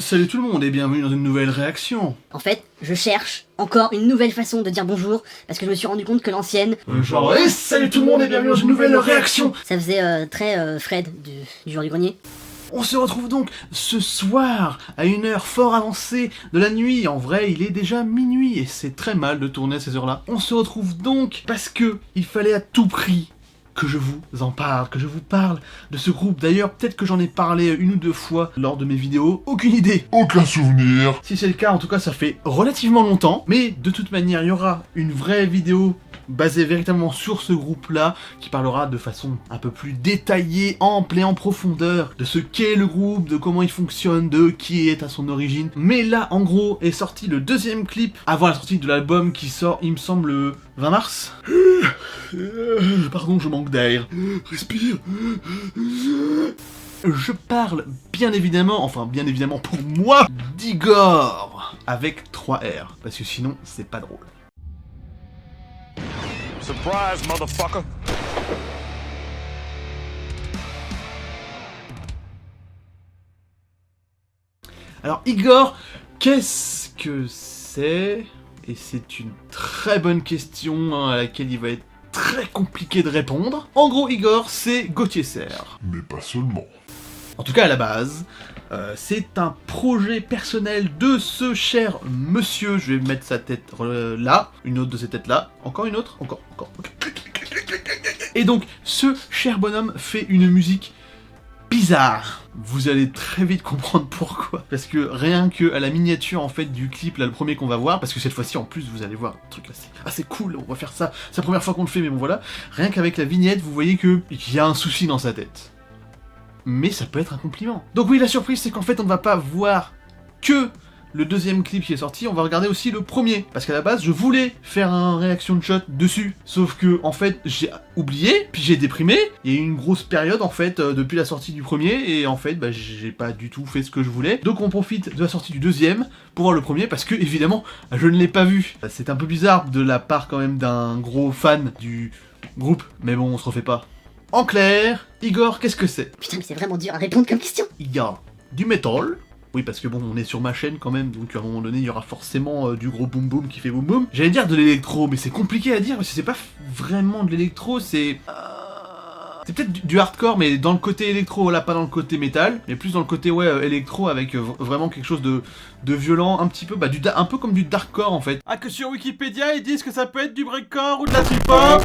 Salut tout le monde et bienvenue dans une nouvelle réaction. En fait, je cherche encore une nouvelle façon de dire bonjour, parce que je me suis rendu compte que l'ancienne... Salut tout le monde et bienvenue dans une nouvelle réaction. Ça faisait très Fred du jour du grenier. On se retrouve donc ce soir à une heure fort avancée de la nuit. En vrai, il est déjà minuit et c'est très mal de tourner à ces heures-là. On se retrouve donc parce que il fallait à tout prix que je vous en parle, que je vous parle de ce groupe. D'ailleurs, peut-être que j'en ai parlé une ou deux fois lors de mes vidéos. Aucune idée. Aucun souvenir. Si c'est le cas, en tout cas, ça fait relativement longtemps. Mais de toute manière, il y aura une vraie vidéo basée véritablement sur ce groupe-là, qui parlera de façon un peu plus détaillée, ample et en profondeur, de ce qu'est le groupe, de comment il fonctionne, de qui est à son origine. Mais là, en gros, est sorti le deuxième clip, avant la sortie de l'album qui sort, il me semble, le 20 mars. Pardon, je manque d'air. Respire. Je parle bien évidemment pour moi, d'Igor, avec 3 R, parce que sinon, c'est pas drôle. Surprise, motherfucker. Alors Igor, qu'est-ce que c'est? Et c'est une très bonne question à laquelle il va être très compliqué de répondre. En gros, Igor, c'est Gauthier Serre. Mais pas seulement. En tout cas, à la base, c'est un projet personnel de ce cher monsieur. Je vais mettre sa tête là, une autre de ses têtes là, encore une autre, encore. Et donc, ce cher bonhomme fait une musique bizarre. Vous allez très vite comprendre pourquoi. Parce que rien que à la miniature en fait du clip, là le premier qu'on va voir, parce que cette fois-ci en plus vous allez voir un truc assez cool, on va faire ça, c'est la première fois qu'on le fait mais bon voilà. Rien qu'avec la vignette, vous voyez qu'il y a un souci dans sa tête. Mais ça peut être un compliment. Donc oui, la surprise c'est qu'en fait on ne va pas voir que le deuxième clip qui est sorti, on va regarder aussi le premier. Parce qu'à la base, je voulais faire un reaction shot dessus. Sauf que, en fait, j'ai oublié, puis j'ai déprimé. Il y a eu une grosse période, en fait, depuis la sortie du premier, et en fait, j'ai pas du tout fait ce que je voulais. Donc on profite de la sortie du deuxième pour voir le premier, parce que, évidemment, je ne l'ai pas vu. C'est un peu bizarre de la part, quand même, d'un gros fan du groupe. Mais bon, on se refait pas. En clair, Igor, qu'est-ce que c'est? Putain, mais c'est vraiment dur à répondre comme question. Il y a du métal. Oui, parce que bon, on est sur ma chaîne quand même, donc à un moment donné, il y aura forcément du gros boom boom qui fait boom boom. J'allais dire de l'électro, mais c'est compliqué à dire, parce que c'est pas vraiment de l'électro, c'est... C'est peut-être du hardcore, mais dans le côté électro, là, pas dans le côté métal, mais plus dans le côté, ouais, électro, avec vraiment quelque chose de violent, un petit peu, un peu comme du darkcore, en fait. Ah, que sur Wikipédia, ils disent que ça peut être du breakcore ou de la trip-hop.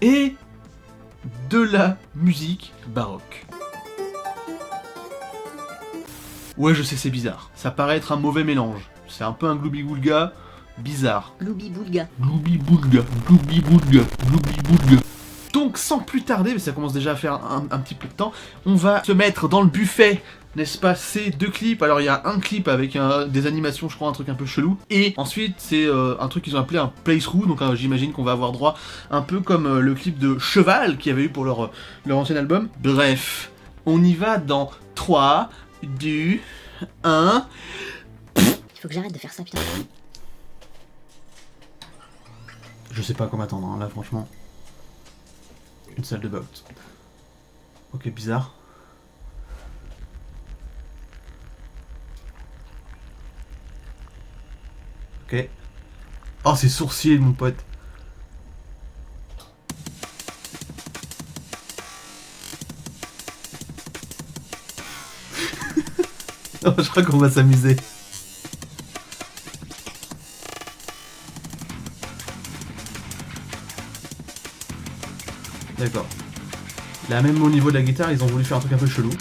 Et de la musique baroque. Ouais, je sais, c'est bizarre. Ça paraît être un mauvais mélange. C'est un peu un gloubi-boulga bizarre. Gloubi-boulga. Gloubi-boulga, gloubi-boulga, gloubi-boulga. Donc, sans plus tarder, mais ça commence déjà à faire un petit peu de temps, on va se mettre dans le buffet, n'est-ce pas, ces deux clips. Alors, il y a un clip avec des animations, je crois, un truc un peu chelou. Et ensuite, c'est un truc qu'ils ont appelé un playthrough. Donc, j'imagine qu'on va avoir droit un peu comme le clip de Cheval qu'il y avait eu pour leur ancien album. Bref, on y va dans 3... du 1. Il faut que j'arrête de faire ça, putain. Je sais pas comment attendre, hein, là franchement. Une salle de boxe. Ok, bizarre. Ok. Oh, c'est sourcil, mon pote. Je crois qu'on va s'amuser. D'accord. Là, même au niveau de la guitare, ils ont voulu faire un truc un peu chelou.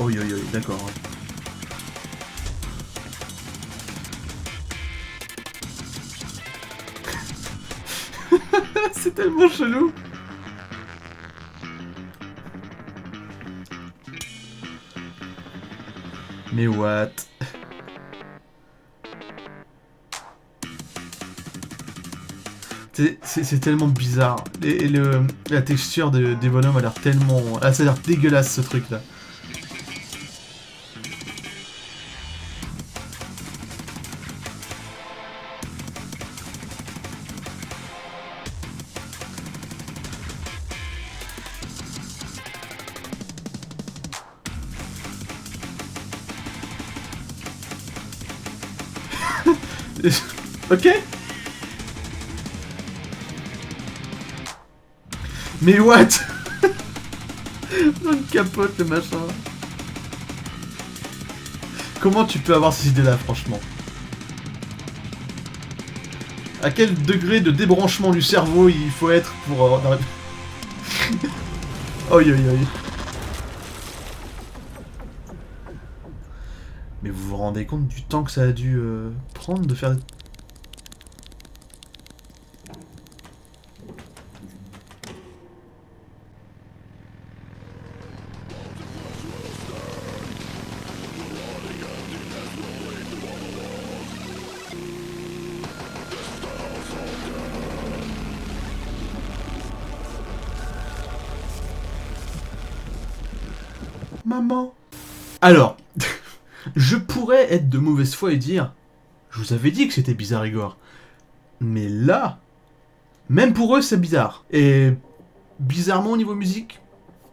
Oui, d'accord. C'est tellement chelou. Mais what? C'est tellement bizarre. Et la texture des bonhommes a l'air tellement... Ah, ça a l'air dégueulasse ce truc là. Ok. Mais what? Dans une capote le machin. Comment tu peux avoir ces idées là franchement? À quel degré de débranchement du cerveau il faut être pour... Oi oi oi. Mais vous vous rendez compte du temps que ça a dû prendre de faire... Maman. Alors, je pourrais être de mauvaise foi et dire, je vous avais dit que c'était bizarre Igor. Mais là, même pour eux c'est bizarre. Et bizarrement au niveau musique,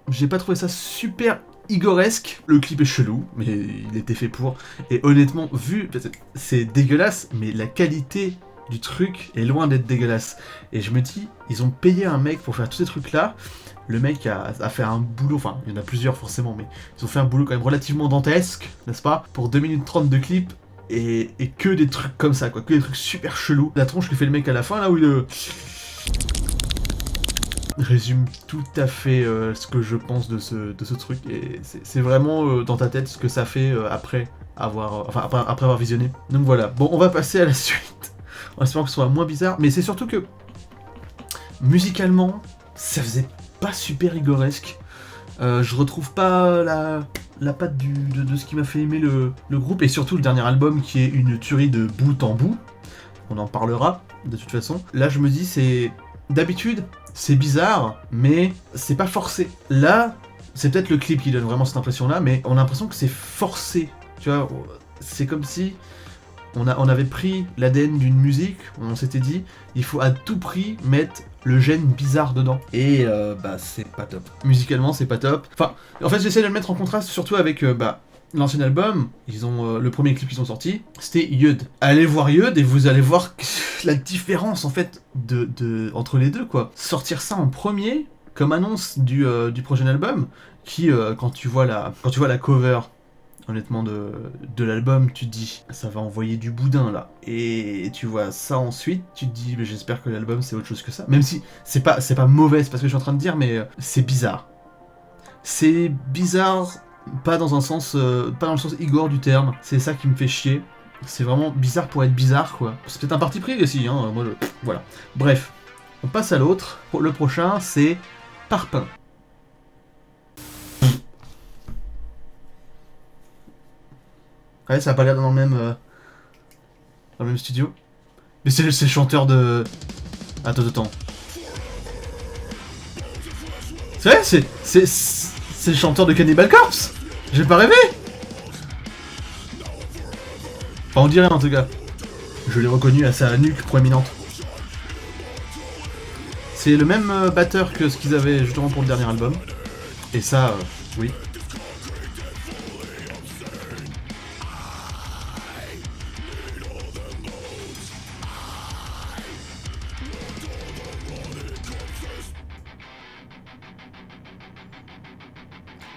j'ai pas trouvé ça super Igoresque. Le clip est chelou, mais il était fait pour. Et honnêtement, vu, c'est dégueulasse, mais la qualité du truc est loin d'être dégueulasse. Et je me dis, ils ont payé un mec pour faire tous ces trucs là. Le mec a fait un boulot, enfin, il y en a plusieurs forcément, mais ils ont fait un boulot quand même relativement dantesque, n'est-ce pas? Pour 2 minutes 30 de clip, et que des trucs comme ça, quoi, que des trucs super chelous. La tronche que fait le mec à la fin, là où il résume tout à fait ce que je pense de ce truc, et c'est vraiment dans ta tête ce que ça fait après avoir visionné. Donc voilà, bon, on va passer à la suite, en espérant que ce soit moins bizarre, mais c'est surtout que, musicalement, ça faisait pas super rigoresque. Je retrouve pas la patte de ce qui m'a fait aimer le groupe, et surtout le dernier album qui est une tuerie de bout en bout. On en parlera de toute façon. Là je me dis c'est... D'habitude c'est bizarre, mais c'est pas forcé. Là, c'est peut-être le clip qui donne vraiment cette impression là, mais on a l'impression que c'est forcé. Tu vois, c'est comme si... On avait pris l'ADN d'une musique, on s'était dit, il faut à tout prix mettre le gène bizarre dedans. Et bah c'est pas top. Musicalement c'est pas top. Enfin, en fait j'essaie de le mettre en contraste surtout avec l'ancien album. Ils ont le premier clip qu'ils ont sorti, c'était Yud. Allez voir Yud et vous allez voir la différence en fait entre les deux quoi. Sortir ça en premier comme annonce du prochain album, qui quand tu vois la cover. Honnêtement, de l'album, tu te dis, ça va envoyer du boudin, là. Et tu vois ça ensuite, tu te dis, mais j'espère que l'album, c'est autre chose que ça. Même si, c'est pas mauvais, c'est pas ce que je suis en train de dire, mais c'est bizarre. C'est bizarre, pas dans le sens Igor du terme. C'est ça qui me fait chier. C'est vraiment bizarre pour être bizarre, quoi. C'est peut-être un parti pris, aussi, hein. Moi, voilà. Bref, on passe à l'autre. Le prochain, c'est Parpaing. Ouais, ça a pas l'air dans le même studio. Mais c'est le chanteur de... Attends. C'est vrai, c'est le chanteur de Cannibal Corpse. J'ai pas rêvé. Enfin, on dirait en tout cas. Je l'ai reconnu à sa nuque proéminente. C'est le même batteur que ce qu'ils avaient justement pour le dernier album. Et ça, oui.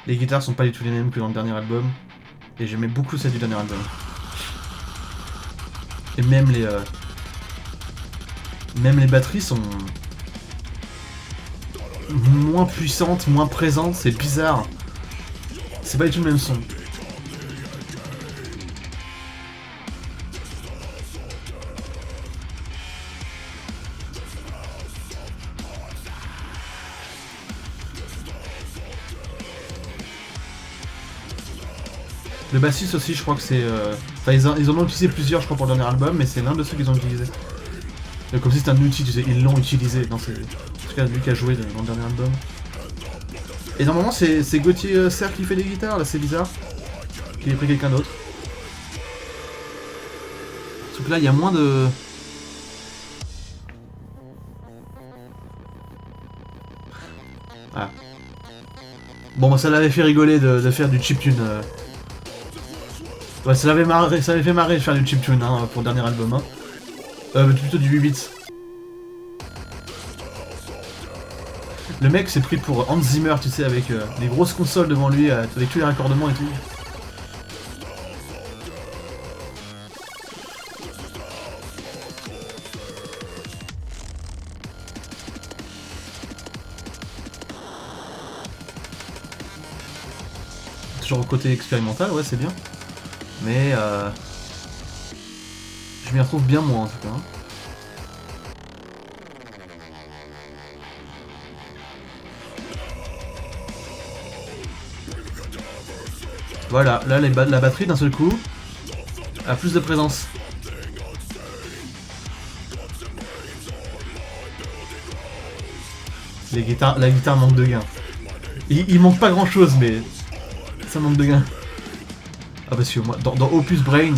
Les guitares sont pas du tout les mêmes que dans le dernier album, et j'aimais beaucoup celle du dernier album. Et même les batteries sont moins puissantes, moins présentes, c'est bizarre. C'est pas du tout le même son. Le bassiste aussi, je crois que c'est... Enfin, ils en ont utilisé plusieurs, je crois, pour le dernier album, mais c'est l'un de ceux qu'ils ont utilisé. Comme si c'était un outil, tu sais, ils l'ont utilisé. Non, c'est... En tout cas, lui qui a joué dans le dernier album. Et normalement, c'est Gauthier Serre qui fait les guitares, là, c'est bizarre. Qu'il ait pris quelqu'un d'autre. Sauf que là, il y a moins de... Ah. Bon, bah, ça l'avait fait rigoler de faire du chiptune. Ouais, ça l'avait fait marrer de faire du chiptune hein, pour le dernier album. Hein. Plutôt du 8 bits. Le mec s'est pris pour Hans Zimmer, tu sais, avec des grosses consoles devant lui, avec tous les raccordements et tout. Toujours au côté expérimental, ouais, c'est bien. Mais je m'y retrouve bien moins en tout cas. Voilà, là la batterie d'un seul coup a plus de présence. La guitare manque de gain. Il manque pas grand chose, mais ça manque de gain. Ah parce que moi, dans Opus Brain,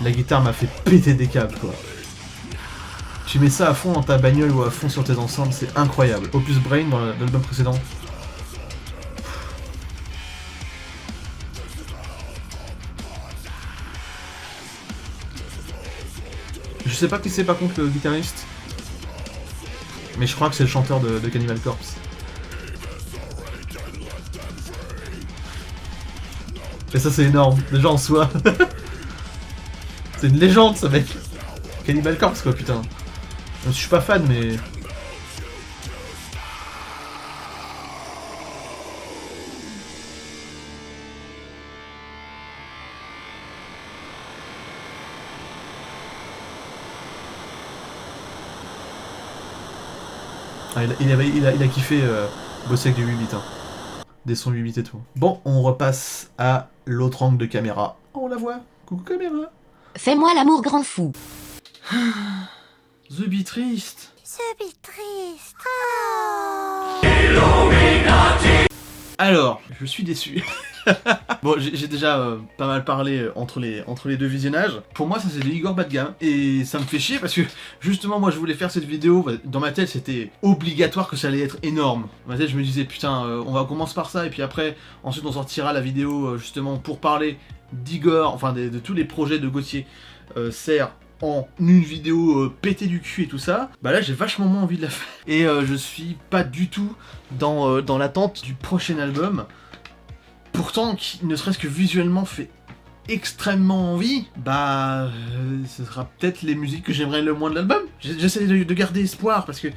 la guitare m'a fait péter des câbles quoi. Tu mets ça à fond dans ta bagnole ou à fond sur tes enceintes, c'est incroyable. Opus Brain dans l'album précédent. Je sais pas qui c'est par contre le guitariste, mais je crois que c'est le chanteur de Cannibal Corpse. Et ça c'est énorme, déjà en soi. C'est une légende ce mec. Cannibal Corpse quoi putain. Je suis pas fan mais... Ah, il a kiffé bosser avec du 8 bits, hein. Des sons 8 bits et tout. Bon, on repasse à l'autre angle de caméra. Oh, on la voit. Coucou caméra. Fais-moi l'amour grand fou. The Bee triste. The Bee triste. Alors, je suis déçu. Bon, j'ai déjà pas mal parlé entre les deux visionnages. Pour moi, ça c'est de Igor bas de gamme. Et ça me fait chier parce que, justement, moi je voulais faire cette vidéo. Dans ma tête, c'était obligatoire que ça allait être énorme. Dans ma tête, je me disais, putain, on commence par ça. Et puis après, ensuite, on sortira la vidéo, justement, pour parler d'Igor, enfin, de tous les projets de Gauthier Serre en une vidéo pété du cul et tout ça. Bah là, j'ai vachement moins envie de la faire. Et je suis pas du tout dans l'attente du prochain album. Pourtant, qui ne serait-ce que visuellement fait extrêmement envie, bah ce sera peut-être les musiques que j'aimerais le moins de l'album. J'essaie de garder espoir parce que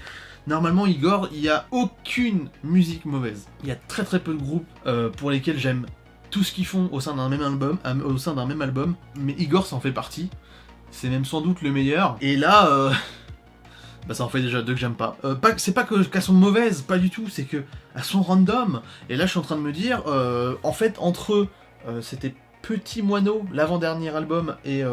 normalement Igor, il n'y a aucune musique mauvaise. Il y a très très peu de groupes pour lesquels j'aime tout ce qu'ils font au sein d'un même album, mais Igor ça en fait partie. C'est même sans doute le meilleur. Et là, bah ça en fait déjà deux que j'aime pas. C'est pas qu'elles sont mauvaises, pas du tout, c'est que elles sont random. Et là je suis en train de me dire, en fait entre c'était Petit Moineau, l'avant-dernier album, et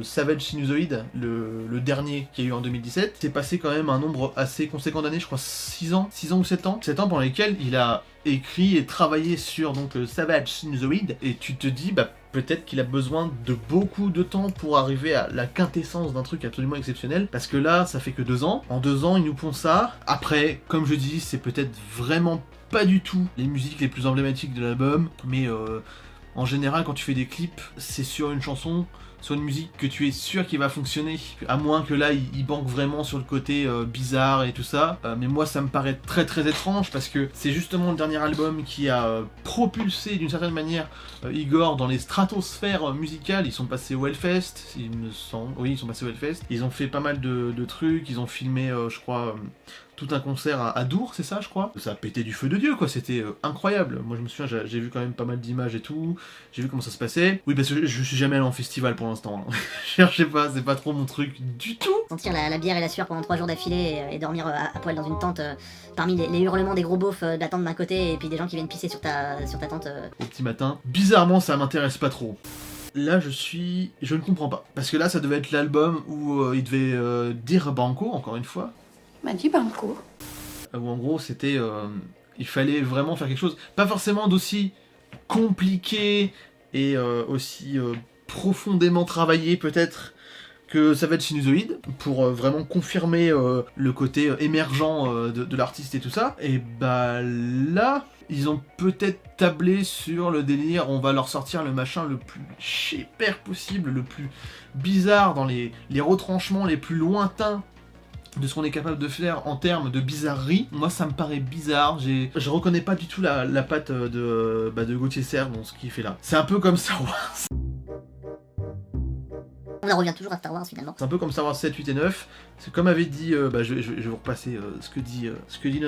Savage Sinusoid, le dernier qu'il y a eu en 2017, c'est passé quand même un nombre assez conséquent d'années, je crois 6 ans ou 7 ans. 7 ans pendant lesquels il a écrit et travaillé sur donc Savage Sinusoid, et tu te dis, bah peut-être qu'il a besoin de beaucoup de temps pour arriver à la quintessence d'un truc absolument exceptionnel, parce que là, ça fait que 2 ans. En 2 ans, il nous pond ça. Après, comme je dis, c'est peut-être vraiment pas du tout les musiques les plus emblématiques de l'album, mais en général, quand tu fais des clips, c'est sur une chanson, sur une musique que tu es sûr qu'il va fonctionner, à moins que là, il banque vraiment sur le côté bizarre et tout ça. Mais moi, ça me paraît très très étrange, parce que c'est justement le dernier album qui a propulsé d'une certaine manière Igor dans les stratosphères musicales. Ils sont passés au Hellfest, il me semble. Oui, ils sont passés au Hellfest. Ils ont fait pas mal de trucs, ils ont filmé, je crois... tout un concert à Dour, c'est ça je crois. Ça a pété du feu de Dieu quoi, c'était incroyable. Moi je me souviens, j'ai vu quand même pas mal d'images et tout, j'ai vu comment ça se passait. Oui parce que je suis jamais allé en festival pour l'instant, hein. Je sais pas, c'est pas trop mon truc du tout. Sentir la bière et la sueur pendant 3 jours d'affilée et dormir à poil dans une tente parmi les hurlements des gros beaufs de la tente d'un côté et puis des gens qui viennent pisser sur ta tente. Au petit matin. Bizarrement ça m'intéresse pas trop. Là je ne comprends pas. Parce que là ça devait être l'album où il devait dire Banco, encore une fois. M'a dit Banco. Où en gros c'était... il fallait vraiment faire quelque chose, pas forcément d'aussi compliqué et aussi profondément travaillé peut-être que ça va être sinusoïde, pour vraiment confirmer le côté émergent de l'artiste et tout ça. Et bah là, ils ont peut-être tablé sur le délire, on va leur sortir le machin le plus chez-père possible, le plus bizarre, dans les retranchements les plus lointains de ce qu'on est capable de faire en termes de bizarrerie. Moi ça me paraît bizarre, je reconnais pas du tout la patte de Gauthier Serre dans ce qu'il fait là. C'est un peu comme Star Wars. On en revient toujours à Star Wars finalement. C'est un peu comme Star Wars 7, 8 et 9. C'est comme avait dit, je vais vous repasser ce que dit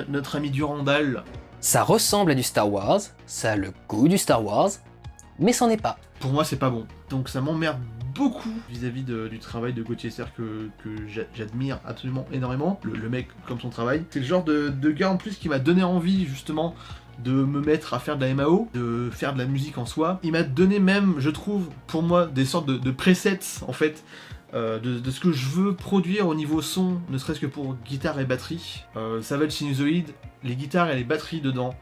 notre ami Durandal. Ça ressemble à du Star Wars, ça a le goût du Star Wars, mais c'en est pas. Pour moi c'est pas bon. Donc ça m'emmerde beaucoup vis-à-vis du travail de Gauthier Serre que j'admire absolument énormément. Le mec comme son travail. C'est le genre de gars en plus qui m'a donné envie justement de me mettre à faire de la MAO, de faire de la musique en soi. Il m'a donné même, je trouve, pour moi, des sortes de presets en fait, de ce que je veux produire au niveau son, ne serait-ce que pour guitare et batterie. Ça va être sinusoïde, les guitares et les batteries dedans,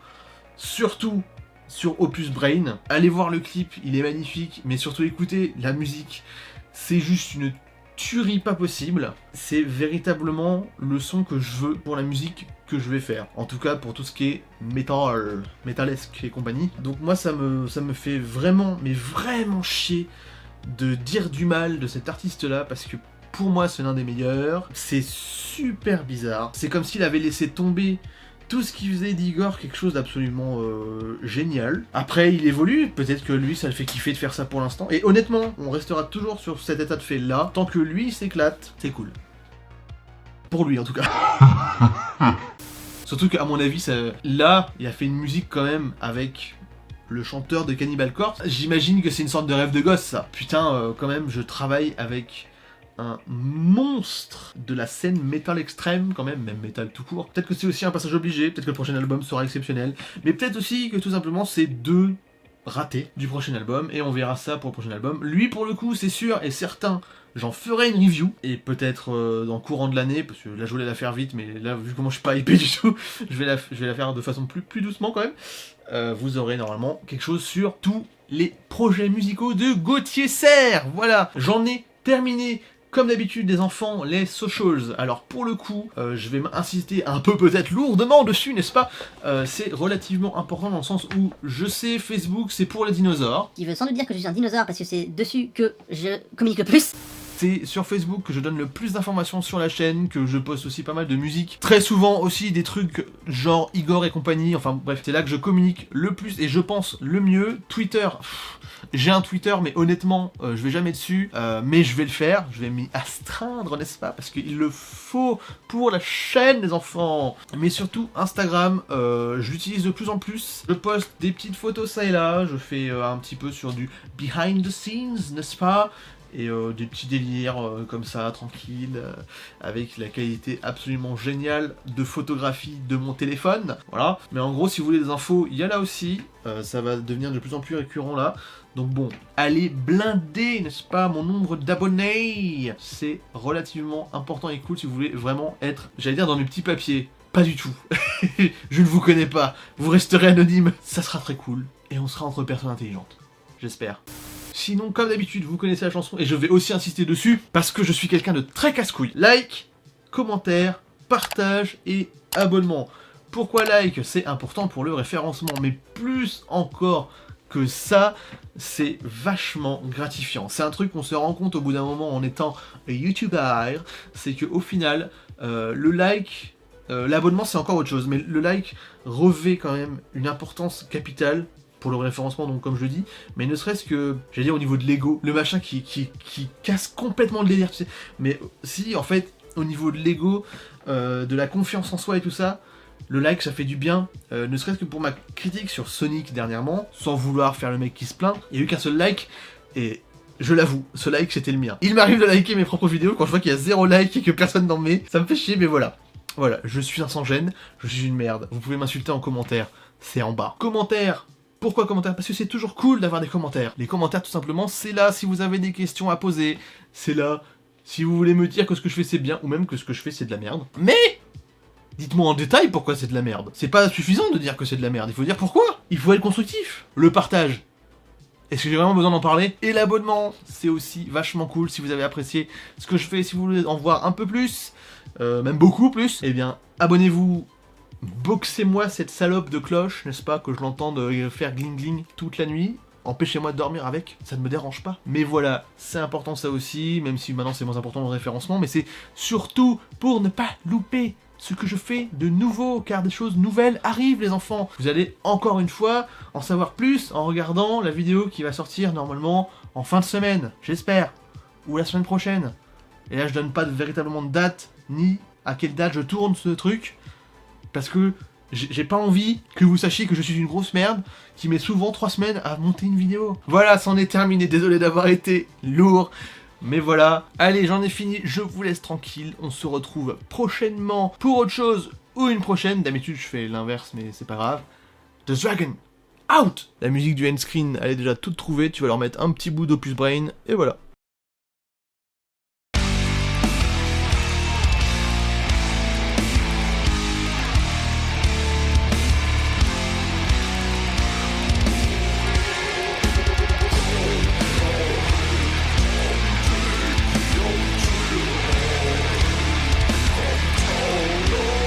surtout sur Opus Brain. Allez voir le clip, il est magnifique, mais surtout écoutez la musique, c'est juste une tuerie pas possible. C'est véritablement le son que je veux pour la musique que je vais faire. En tout cas pour tout ce qui est métalesque et compagnie. Donc moi ça me fait vraiment, mais vraiment chier de dire du mal de cet artiste là, parce que pour moi c'est l'un des meilleurs. C'est super bizarre. C'est comme s'il avait laissé tomber tout ce qui faisait d'Igor quelque chose d'absolument génial. Après, il évolue, peut-être que lui, ça le fait kiffer de faire ça pour l'instant. Et honnêtement, on restera toujours sur cet état de fait-là. Tant que lui s'éclate, c'est cool. Pour lui, en tout cas. Surtout qu'à mon avis, là, il a fait une musique quand même avec le chanteur de Cannibal Corpse. J'imagine que c'est une sorte de rêve de gosse, ça. Putain, quand même, je travaille avec un monstre de la scène métal extrême, quand même métal tout court. Peut-être que c'est aussi un passage obligé, peut-être que le prochain album sera exceptionnel, mais peut-être aussi que tout simplement c'est deux ratés du prochain album, et on verra ça pour le prochain album. Lui pour le coup c'est sûr et certain, j'en ferai une review, et peut-être dans le courant de l'année, parce que là je voulais la faire vite, mais là vu comment je suis pas hypé du tout, je vais la faire de façon plus doucement quand même. Vous aurez normalement quelque chose sur tous les projets musicaux de Gauthier Serre. Voilà, j'en ai terminé. Comme d'habitude les enfants, les socials. Alors pour le coup, je vais insister un peu peut-être lourdement dessus, n'est-ce pas? C'est relativement important dans le sens où je sais Facebook c'est pour les dinosaures. Qui veut sans doute dire que je suis un dinosaure parce que c'est dessus que je communique le plus. C'est sur Facebook que je donne le plus d'informations sur la chaîne, que je poste aussi pas mal de musique. Très souvent aussi des trucs genre Igor et compagnie, enfin bref, c'est là que je communique le plus et je pense le mieux. Twitter, j'ai un Twitter mais honnêtement je vais jamais dessus, mais je vais le faire, je vais m'y astreindre n'est-ce pas, parce qu'il le faut pour la chaîne les enfants. Mais surtout Instagram, je l'utilise de plus en plus, je poste des petites photos ça et là, je fais un petit peu sur du behind the scenes n'est-ce pas, et des petits délires comme ça, tranquille, avec la qualité absolument géniale de photographie de mon téléphone, voilà. Mais en gros, si vous voulez des infos, il y a là aussi, ça va devenir de plus en plus récurrent là, donc bon, allez blinder, n'est-ce pas, mon nombre d'abonnés, c'est relativement important et cool si vous voulez vraiment être, j'allais dire dans mes petits papiers, pas du tout, je ne vous connais pas, vous resterez anonyme, ça sera très cool, et on sera entre personnes intelligentes, j'espère. Sinon, comme d'habitude, vous connaissez la chanson, et je vais aussi insister dessus, parce que je suis quelqu'un de très casse-couille. Like, commentaire, partage et abonnement. Pourquoi like? C'est important pour le référencement, mais plus encore que ça, c'est vachement gratifiant. C'est un truc qu'on se rend compte au bout d'un moment en étant YouTuber, c'est qu'au final, le like, l'abonnement c'est encore autre chose, mais le like revêt quand même une importance capitale pour le référencement, donc comme je le dis, mais ne serait-ce que, j'allais dire au niveau de l'ego, le machin qui casse complètement le délire, tu sais, mais si en fait, au niveau de l'ego, de la confiance en soi et tout ça, le like ça fait du bien, ne serait-ce que pour ma critique sur Sonic dernièrement, sans vouloir faire le mec qui se plaint, il n'y a eu qu'un seul like, et je l'avoue, ce like c'était le mien. Il m'arrive de liker mes propres vidéos quand je vois qu'il y a 0 like et que personne n'en met, ça me fait chier, mais voilà. Voilà, je suis un sans-gêne, je suis une merde, vous pouvez m'insulter en commentaire, c'est en bas. Commentaire. Pourquoi commentaire? Parce que c'est toujours cool d'avoir des commentaires. Les commentaires tout simplement, c'est là si vous avez des questions à poser, c'est là si vous voulez me dire que ce que je fais c'est bien, ou même que ce que je fais c'est de la merde. Mais dites-moi en détail pourquoi c'est de la merde. C'est pas suffisant de dire que c'est de la merde, il faut dire pourquoi. Il faut être constructif. Le partage, Est-ce que j'ai vraiment besoin d'en parler? Et l'abonnement, c'est aussi vachement cool. Si vous avez apprécié ce que je fais, si vous voulez en voir un peu plus, même beaucoup plus, eh bien, abonnez-vous. Boxez-moi cette salope de cloche, n'est-ce pas, que je l'entende faire gling-gling toute la nuit. Empêchez-moi de dormir avec, ça ne me dérange pas. Mais voilà, c'est important ça aussi, même si maintenant c'est moins important le référencement, mais c'est surtout pour ne pas louper ce que je fais de nouveau, car des choses nouvelles arrivent les enfants. Vous allez encore une fois en savoir plus en regardant la vidéo qui va sortir normalement en fin de semaine, j'espère, ou la semaine prochaine. Et là je donne pas véritablement de date, ni à quelle date je tourne ce truc, parce que j'ai pas envie que vous sachiez que je suis une grosse merde qui met souvent 3 semaines à monter une vidéo. Voilà, c'en est terminé, désolé d'avoir été lourd. Mais voilà, allez, j'en ai fini, je vous laisse tranquille, on se retrouve prochainement pour autre chose ou une prochaine. D'habitude je fais l'inverse mais c'est pas grave. The Dragon, out! La musique du end screen, elle est déjà toute trouvée, tu vas leur mettre un petit bout d'Opus Brain, et voilà.